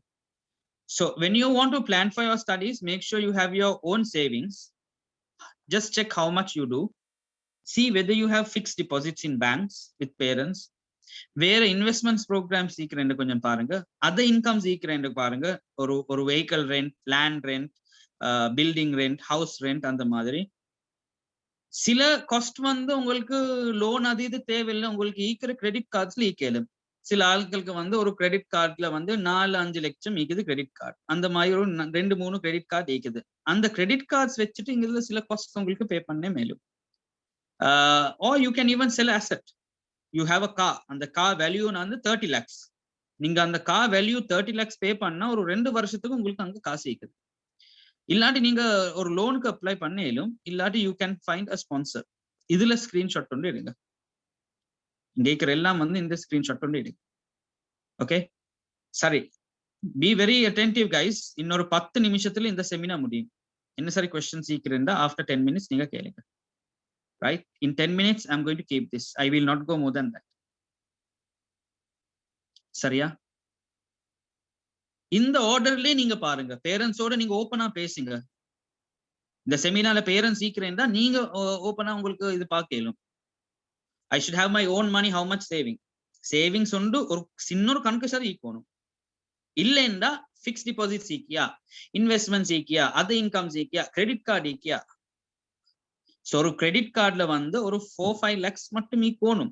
So when you want to plan for your studies, make sure you have your own savings. Just check how much you do. See whether you have fixed deposits in banks with parents. வேற investments programs ஈக்குறேன் கொஞ்சம் பாருங்க. Other incomes ஈக்குறேன் பாருங்க. ஒரு vehicle rent, land rent, building rent, house rent, அந்த மாதிரி. சில cost வந்து உங்களுக்கு லோன் அது இது தேவையில்லை, உங்களுக்கு ஈக்கிற கிரெடிட் கார்ட்ஸ்ல ஈக்கலும். சில ஆட்களுக்கு வந்து ஒரு கிரெடிட் கார்ட்ல வந்து 4-5 லட்சம் ஈக்குது கிரெடிட் கார்டு. அந்த மாதிரி ஒரு 2-3 கிரெடிட் கார்டு ஈக்குது. அந்த கிரெடிட் கார்ட்ஸ் வச்சுட்டு இங்க சில காஸ்ட் உங்களுக்கு பே பண்ணே மேலும். Or you can even sell asset. You have a car, and the car value வந்து 30 lakhs. நீங்க அந்த கார் வேல்யூ 30 lakhs பே பண்ணா ஒரு 2 வருஷத்துக்கு உங்களுக்கு அங்க காசு இருக்குது. இல்லாட்டி நீங்க ஒரு லோனுக்கு அப்ளை பண்ணேலும், இல்லாட்டி you can find a sponsor. இதுல ஸ்கிரீன்ஷாட் கொண்டு எடுங்க. இங்க இருக்கிற எல்லாம் வந்து இந்த ஸ்கிரீன்ஷாட் கொண்டு எடுங்க. ஓகே, சரி. Be very attentive guys. இன்னொரு 10 நிமிஷத்துல இந்த செமினார் முடியும். என்ன சரி கொஸ்டின்ஸ் ஈக்கிறேன்டா ஆஃப்டர் 10 minutes நீங்க கேளுங்க. Right? In 10 minutes, I'm going to keep this. I will not go more than that. சரியா? இந்த ஆர்டர்லயே நீங்க பாருங்க. பேரண்ட்ஸோட நீங்க ஓப்பனா பேசுங்க. இந்த செமினார்ல பேரண்ட்ஸ் ஈக்கிறேன்டா நீங்க ஓப்பனா உங்களுக்கு இது பார்க்கலும். I should have my own money, how much saving. Savings உண்டு ஒரு சின்ன கணக்கு சார் ஈக்கணும். இல்லைண்டா ஃபிக்ஸ் டிபாசிட் ஈக்கியா, இன்வெஸ்ட்மெண்ட்ஸ் ஈக்கியா, அதர் இன்கம்ஸ் ஈக்கியா, கிரெடிட் கார்டு ஈக்கியா. ஸோ ஒரு கிரெடிட் கார்டுல வந்து ஒரு 4-5 lakhs மட்டும் ஈக்கணும்.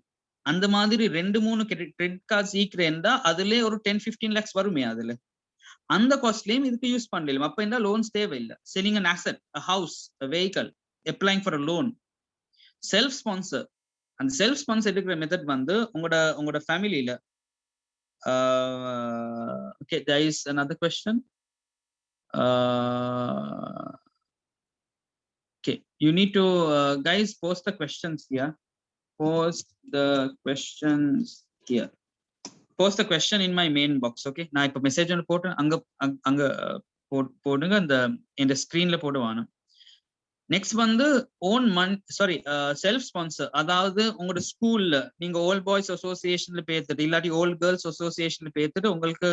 அந்த மாதிரி 2-3 கிரெடிட் கார்ட்ஸ் ஈக்கிறேன்டா அதுல ஒரு 10-15 lakhs வருமே. அதுல அந்த காஸ்ட்லயும் இதுக்கு யூஸ் பண்ணலாம். அப்ப இந்த லோன்ஸ் தேவையில்லை. Selling an asset, a house, a vehicle, applying for a loan, self sponsor. அந்த செல்ஃப் ஸ்பான்சர் எடுக்கிற மெத்தட் வந்து உங்களோட ஃபேமிலியில. Okay, there is another question. Okay, you need to guys post the questions here. Post the questions here. Post the question in my main box. Okay, நான் இப்ப message ஒன்று போட்டு அங்க போடுங்க. அந்த இந்த ஸ்கிரீன்ல போடுவானு. நெக்ஸ்ட் வந்து ஓன் செல்ஃப் ஸ்பான்சர். அதாவது உங்களோட ஸ்கூல்ல நீங்க ஓல்ட் பாய்ஸ் அசோசியேஷன்ல பேத்துட்டு இல்லாட்டி ஓல்ட் கேர்ள்ஸ் அசோசியேஷன்ல பேத்துட்டு உங்களுக்கு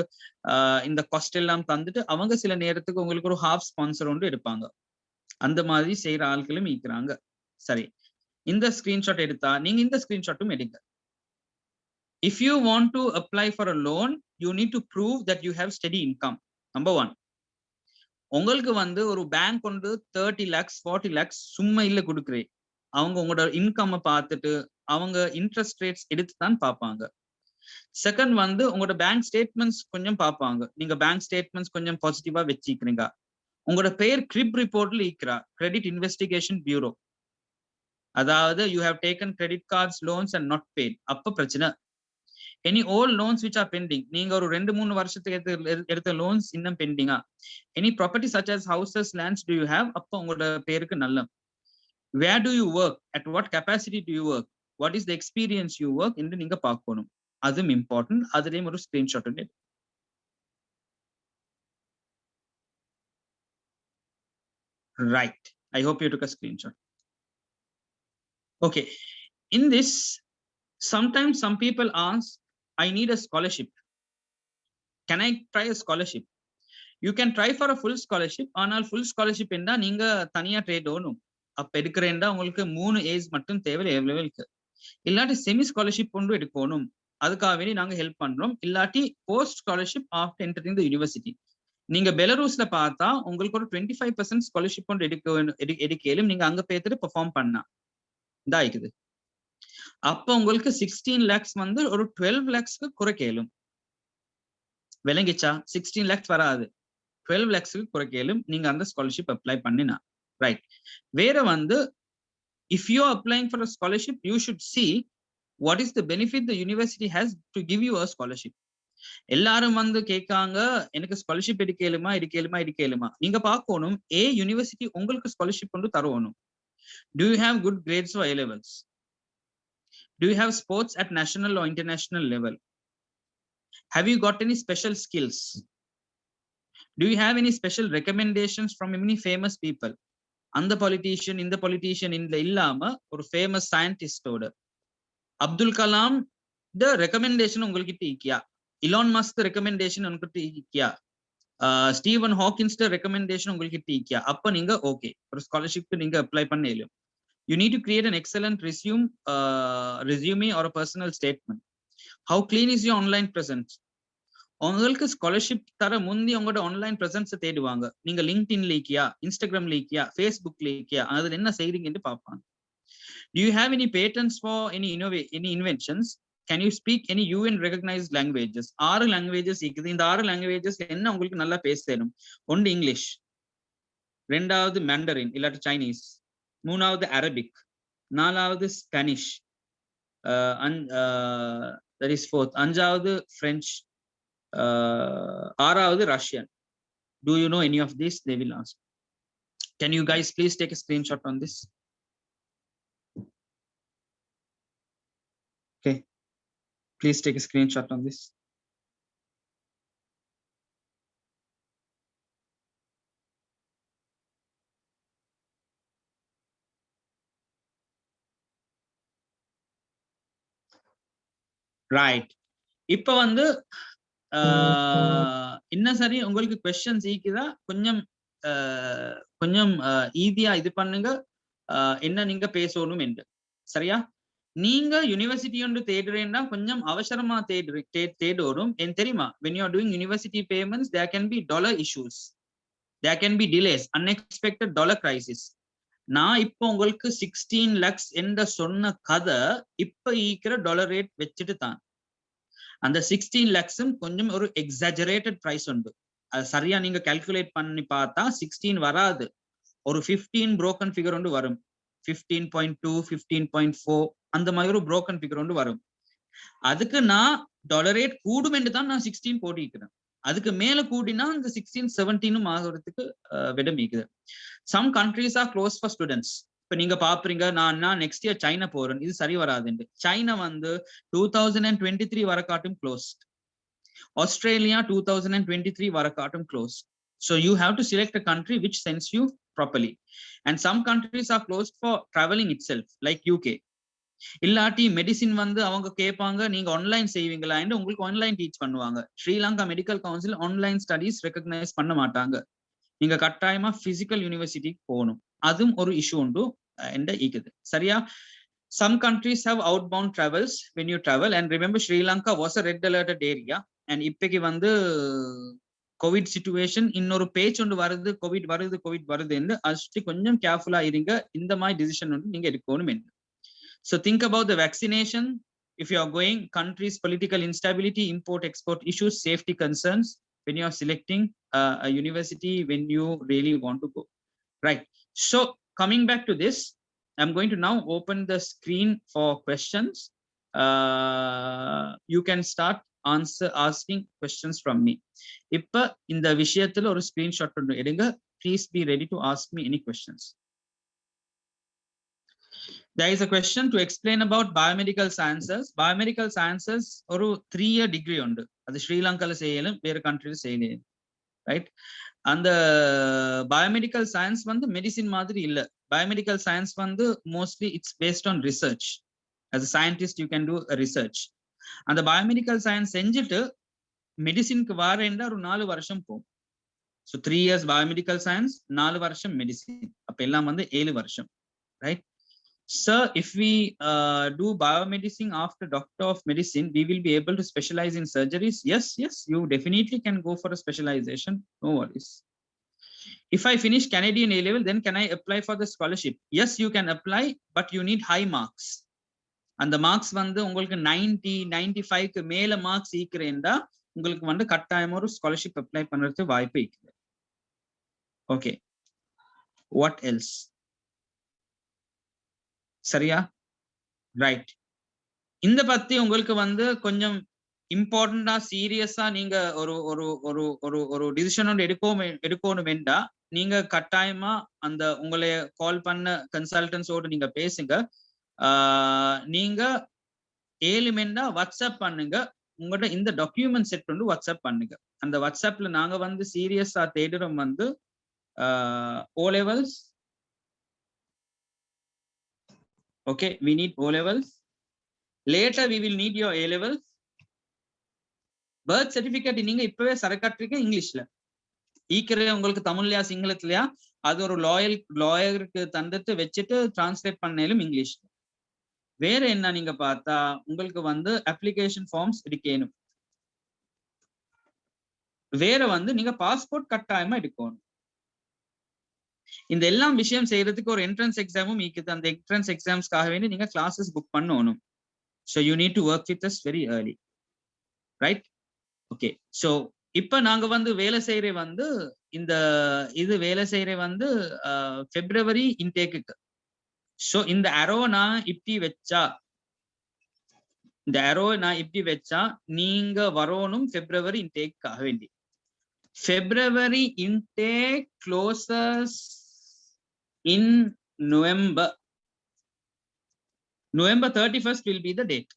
இந்த காஸ்ட் எல்லாம் தந்துட்டு அவங்க சில நேரத்துக்கு உங்களுக்கு ஒரு ஹாஃப் ஸ்பான்சர் ஒன்று எடுப்பாங்க. அந்த மாதிரி செய்யற ஆட்களும் ஈக்குறாங்க. சரி, இந்த ஸ்கிரீன்ஷாட் எடுத்தா நீங்க இந்த ஸ்கிரீன்ஷாட்டும் எடுங்க. If you want to apply for a loan, you need to prove that you have steady income. Number 1. உங்களுக்கு வந்து ஒரு பேங்க் கொண்டு 30 lakhs 40 lakhs சும்மா இல்ல கொடுக்குறேன். அவங்க உங்களோட இன்கம் பார்த்துட்டு அவங்க இன்ட்ரெஸ்ட் ரேட்ஸ் எடுத்து தான் பார்ப்பாங்க. செகண்ட் வந்து உங்களோட பேங்க் ஸ்டேட்மெண்ட்ஸ் கொஞ்சம் பார்ப்பாங்க. நீங்க பேங்க் ஸ்டேட்மெண்ட்ஸ் கொஞ்சம் பாசிட்டிவா வச்சுக்கிறீங்க. உங்களோட பேர் கிரிப் ரிப்போர்ட்ல ஈக்கிறா, கிரெடிட் இன்வெஸ்டிகேஷன் பியூரோ. அதாவது you have taken credit cards loans and not paid, அப்ப பிரச்சனை. any old loans which are pending, நீங்க ஒரு 2-3 வருஷத்துக்கு எடுத்த loans இன்னும் பெண்டிங்கா, any property such as houses, lands do you have, அப்ப உங்களோட பேருக்கு நல்ல. where do you work, at what capacity do you work, what is the experience you work என்று நீங்க பார்க்கணும். அதுவும் important. அதுலயும் ஒரு ஸ்கிரீன்ஷாட் எடுத்து. right, I hope you took a screenshot. okay, in this sometimes some people ask, I need a scholarship, can I try a scholarship? you can try for a full scholarship, ஆனால் full scholarship என்றா நீங்க தனியா trade ஓணும். அப்ப எடுக்கிறேன்டா உங்களுக்கு 3 age மட்டும் தேவை லெவலுக்கு. இல்லாட்டி செமி ஸ்காலர்ஷிப் கொண்டு எடுக்கணும். அதுக்காக வேண்டி நாங்க ஹெல்ப் பண்றோம். இல்லாட்டி போஸ்ட் ஸ்காலர்ஷிப் ஆஃப்டர் என்டரிங் தி யூனிவர்சிட்டி. நீங்க பெலரூஸ்ல பார்த்தா உங்களுக்கு ஒரு 25% ஸ்காலர்ஷிப் கொண்டு எடுக்கலும். நீங்க அங்க பேத்துட்டு பெர்ஃபார்ம் பண்ணா இதா இருக்குது. அப்ப உங்களுக்கு 16 lakhs வந்து ஒரு 12 lakhsக்கு குறைக்கலும். விளங்கிச்சா? 16 lakhs வராது, 12 lakhsக்கு குறைக்கலும் நீங்க அந்த ஸ்காலர்ஷிப் அப்ளை பண்ணினா. ரைட். வேற வந்து if you are applying for a scholarship, you should see what is the benefit the university has to give you a scholarship. எல்லாரும் வந்து கேட்காங்க, எனக்கு ஸ்காலர்ஷிப் எடுக்கலுமா. நீங்க பார்க்கணும், A university உங்களுக்கு ஸ்காலர்ஷிப் கொண்டு தருவணும். Do you have good grades for A levels? Do you have sports at national or international level? Have you got any special skills? Do you have any special recommendations from any famous people? அந்த politician இந்த politician இல்லாம ஒரு famous சயின்டிஸ்டோட Abdul Kalam recommendation உங்ககிட்ட இருக்கியா? Elon Musk recommendation உங்ககிட்ட இருக்கியா? Steven Hawkins recommendation உங்ககிட்ட இருக்கியா? அப்ப நீங்க ஓகே, ஒரு ஸ்காலர்ஷிப்க்கு நீங்க apply பண்ணலும். You need to create an excellent resume or a personal statement. How clean is your online presence? உங்களுக்கு ஸ்காலர்ஷிப் தர முந்தி உங்களோட ஆன்லைன் பிரசன்ஸ் தேடுவாங்க. நீங்க லிங்க்டின்ல இருக்கியா, இன்ஸ்டாகிராம்ல இருக்கியா, ஃபேஸ்புக்ல இருக்கியா, அதுல என்ன செய்றீங்கன்னு பார்ப்பாங்க. Do you have any patents for any inventions? Can you speak any UN recognized languages? 6 languages இருக்குது. இந்த 6 languages என்ன உங்களுக்கு நல்லா பேச தெரியும்? ஒன்று இங்கிலீஷ், ரெண்டாவது மேண்டரின் இல்லாட்டி சைனீஸ், மூணாவது அரபிக், நாலாவது ஸ்பானிஷ், that is fourth, அஞ்சாவது பிரெஞ்சு, ஆறாவது Russian. Do you know any of this? They will ask. Can you guys please take a screenshot on this? Okay, please take a screenshot on this. right. இப்ப வந்து என்ன சரி, உங்களுக்கு questions ஈக்குதா? கொஞ்சம் ஈஸியா இது பண்ணுங்க. என்ன நீங்க பேசணும் என்று. சரியா? நீங்க யூனிவர்சிட்டி ஒன்று தேடுறேன்னா கொஞ்சம் அவசரமா தேடணும். ஏன் தெரியுமா? when you are doing university payments, there can be dollar issues, there can be delays, unexpected dollar crisis. நான் இப்போ உங்களுக்கு 16 lakhs என்ற சொன்ன கதை இப்ப ஈக்கிற டாலர் ரேட் வச்சுட்டு தான். அந்த 16 lakhsம் கொஞ்சம் ஒரு எக்ஸாஜரேட்டட் பிரைஸ் உண்டு. அது சரியா நீங்க கால்குலேட் பண்ணி பார்த்தா 16 வராது, ஒரு 15 broken figure ஒன்று வரும். 15.2, 15.4 அந்த மாதிரி ஒரு broken figure ஒன்று வரும். அதுக்கு நான் டாலர் ரேட் கூடும் என்று தான் நான் 16 போட்டிருக்கிறேன். அதுக்கு மேல கூடினா இந்த 16, 17 ஆகிறதுக்கு விடம் இருக்குது. Some countries are close for students. இப்ப நீங்க பாக்குறீங்க, நான் நெக்ஸ்ட் இயர் சைனா போறேன், இது சரி வராதுண்டு. சைனா வந்து 2023 வர காட்டும் க்ளோஸ்ட். ஆஸ்திரேலியா 2023 வர காட்டும் closed. So you have to select a country which sends you properly. And some countries are closed for traveling itself, like UK. இல்லாட்டி மெடிசின் வந்து அவங்க கேட்பாங்க, நீங்க ஆன்லைன் செய்வீங்களா என்று உங்களுக்கு ஆன்லைன் டீச் பண்ணுவாங்க. Sri Lanka medical council online studies recognise பண்ண மாட்டாங்க. நீங்க கட்டாயமா பிசிக்கல் யூனிவர்சிட்டிக்கு போகணும். அதுவும் ஒரு இஷ்யூ உண்டு என்ற இருக்குது. சரியா? Some countries have outbound travels when you travel, and remember Sri Lanka was a red alerted area, and இப்போக்கு வந்து கோவிட் சிச்சுவேஷன் இன்னொரு பேச்சு ஒன்று வருது, கோவிட் வருது என்று அஷ்டி கொஞ்சம் கேர்ஃபுல்லா இருங்க. இந்த மாதிரி டிசிஷன் வந்து நீங்க எடுக்கணும் என்று. So think about the vaccination. If you are going, countries, political instability, import-export issues, safety concerns when you are selecting a university when you really want to go. Right. So coming back to this, I'm going to now open the screen for questions. You can start asking questions from me. இப்ப இந்த விஷயத்துல ஒரு screenshot ஒன்று எடுங்க. Please be ready to ask me any questions. There is a question to explain about biomedical sciences. Biomedical sciences ஒரு 3-year degree உண்டு. அது ஸ்ரீலங்கால செய்யலும் வேற கண்ட்ரில செய்யலாம், ரைட்? அந்த biomedical science வந்து மெடிசின் மாதிரி இல்ல. Biomedical science வந்து mostly it's based on research. As a scientist you can do a research. அந்த biomedical science செஞ்சிட்டு மெடிசினுக்கு வாரேண்டா ஒரு 4 வருஷம் போகும். So 3 years biomedical science, 4 வருஷம் மெடிசின். அப்ப எல்லாம் வந்து 7 வருஷம், right? Sir, if we do biomedicine after doctor of medicine, we will be able to specialize in surgeries. Yes, you definitely can go for a specialization. No worries. If I finish Canadian A level, then can I apply for the scholarship? Yes, you can apply, but you need high marks. And the marks வந்து உங்களுக்கு 90, 95 க்கு மேல marks ஈக்குறேன்டா உங்களுக்கு வந்து கட்டாயமா ஒரு scholarship apply பண்றதுக்கு வாய்ப்பு இருக்கு. Okay. What else? சரியா? ரைட். இந்த பத்தி உங்களுக்கு வந்து கொஞ்சம் இம்பார்ட்டண்டா சீரியஸா நீங்க ஒரு ஒரு ஒரு ஒரு ஒரு டிசிஷன் ஒன்று எடுக்கணும் வேண்டா, நீங்க கட்டாயமா அந்த உங்களை கால் பண்ண கன்சல்டன்ஸோடு நீங்க பேசுங்க. நீங்க 7 மெண்டா வாட்ஸ்அப் பண்ணுங்க. உங்கள்கிட்ட இந்த டாக்குமெண்ட் செட் வந்து வாட்ஸ்அப் பண்ணுங்க. அந்த வாட்ஸ்அப்ல நாங்க வந்து சீரியஸா தேடுறோம் வந்து O levels. Okay, we need O levels. Later we will need your A levels. Birth certificate நீங்க இப்பவே சரக்காட்றீங்க இங்கிலீஷ்ல. ஈக்கரே உங்களுக்கு தமிழ்லயா சிங்களத்திலயா அது ஒரு லாயருக்கு தந்துட்டு வச்சுட்டு டிரான்ஸ்லேட் பண்ணாலும் இங்கிலீஷ்ல. வேற என்ன நீங்க பார்த்தா உங்களுக்கு வந்து அப்ளிகேஷன் ஃபார்ம்ஸ் எடுக்கணும். வேற வந்து நீங்க பாஸ்போர்ட் கட்டாயமா எடுக்கணும். இந்த எல்லாம் விஷயம் செய்யறதுக்கு ஒரு என்ட்ரன்ஸ் எக்ஸாமும் இருக்குது. அந்த என்ட்ரன்ஸ் எக்ஸாம்ஸ்க்காக வேண்டி நீங்க கிளாஸஸ் புக் பண்ணணும். So you need to work with us very early, right? Okay, so இப்ப நாங்க வந்து வேலை செய்யற வந்து இந்த இது வேலை செய்யற வந்து பிப்ரவரி இன்டேக்குக்கு. ஸோ இந்த அரோ நான் இப்படி வச்சா நீங்க வரணும் பிப்ரவரி இன்டேக்காக வேண்டி. February intake closes in November. November 31st will be the date.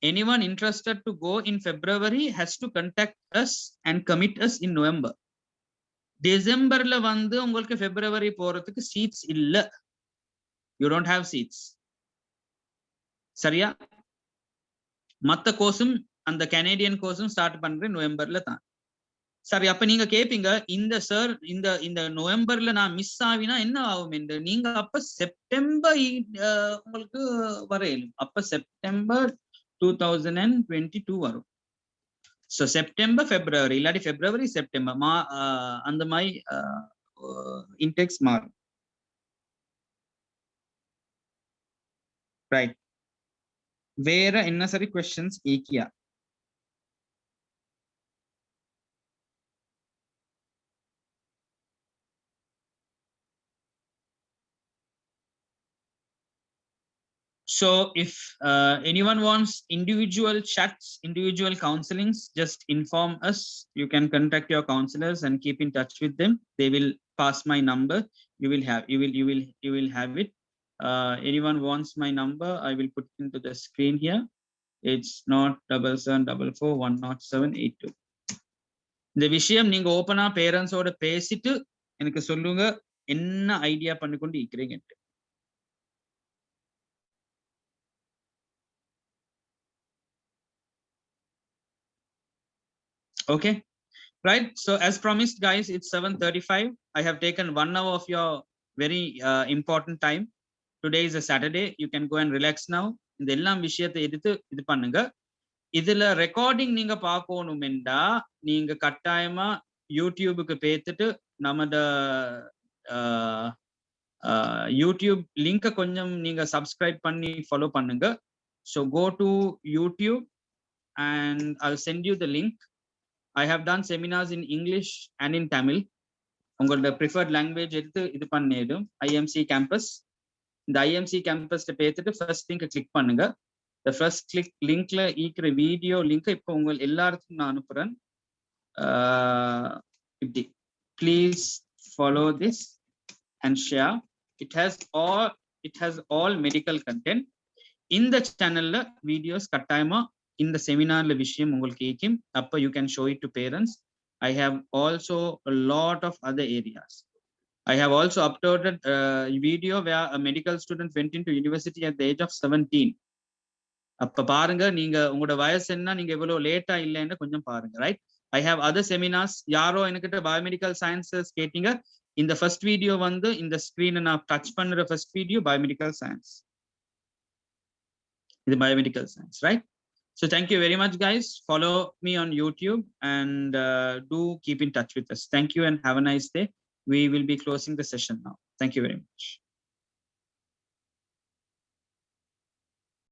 Anyone interested to go in February has to contact us and commit us in November. Decemberல வந்து உங்களுக்கு February போறதுக்கு seats இல்ல. You don't have seats. சரியா? மத்த கோர்ஸும் அந்த Canadian கோர்ஸும் start பண்றேன் நவம்பர்ல தான். சரி, அப்ப நீங்க கேப்பீங்க இந்த சார் இந்த நவம்பர்ல நான் மிஸ் ஆவினா என்ன ஆகும் என்று. நீங்க அப்ப செப்டம்பர் உங்களுக்கு வரையலும். அப்ப செப்டம்பர் 2022 வரும். ஸோ செப்டம்பர் பிப்ரவரி இல்லாட்டி பிப்ரவரி செப்டம்பர் அந்த மாதிரி இன்டெக்ஸ் மாறும். ரைட். வேற என்ன சரி questions ஈக்கியா? So if anyone wants individual chats, individual counselings, just inform us. You can contact your counselors and keep in touch with them. They will pass my number. You will have it. Anyone wants my number, I will put into the screen here. It's not 7744410782. இந்த விஷயம் நீங்க ஓபனா பேரண்ட்ஸோட பேசிட்டு எனக்கு சொல்லுங்க என்ன idea பண்ணிக்கொண்டு இருக்கிறீங்க. Okay, right. So as promised, guys, it's 7:35. I have taken 1 hour of your very important time. Today is a Saturday. You can go and relax now. இந்த எல்லாம் விஷயத்தை எடுத்து இது பண்ணுங்க. இதுல ரெக்கார்டிங் நீங்க பார்க்கணுமெண்டா நீங்க கட்டாயமா யூடியூபுக்கு பேத்துட்டு நம்மட யூடியூப் லிங்கை கொஞ்சம் நீங்க சப்ஸ்கிரைப் பண்ணி ஃபாலோ பண்ணுங்க. So go to YouTube and I'll send you the link. I have done seminars in English and in Tamil. உங்களோட preferred language எடுத்து இது பண்ணிடும். IMC campus. இந்த ஐஎம்சி கேம்பஸ்ல பேத்துட்டு ஃபர்ஸ்ட் லிங்க் கிளிக் பண்ணுங்க. இந்த ஃபர்ஸ்ட் லிங்க்ல இருக்கிற வீடியோ லிங்க் இப்போ உங்க எல்லாருக்கும் நான் அனுப்புறேன். இப்படி please follow this and share. It has all medical content. இந்த சேனல்ல வீடியோஸ் கட்டாயமா இந்த செமினார்ல விஷயம் உங்களுக்கு கேட்கும். அப்ப you can show it to parents. I have also a lot of other areas. I have also uploaded a video where a medical student went into university at the age of 17. அப்ப பாருங்க, நீங்க உங்களோட வயசு என்ன, நீங்க எவ்வளவு லேட்டா இல்லைன்னு கொஞ்சம் பாருங்க. Right, I have other seminars. யாரோ என்கிட்ட பயோமெடிக்கல் சயின்சஸ் கேட்டீங்க. இந்த ஃபர்ஸ்ட் வீடியோ வந்து இந்த ஸ்கிரீனை நான் டச் பண்ற ஃபர்ஸ்ட் வீடியோ பயோமெடிக்கல் சயின்ஸ். இது biomedical science, right? So thank you very much, guys. Follow me on YouTube and do keep in touch with us. Thank you and have a nice day. We will be closing the session now. Thank you very much.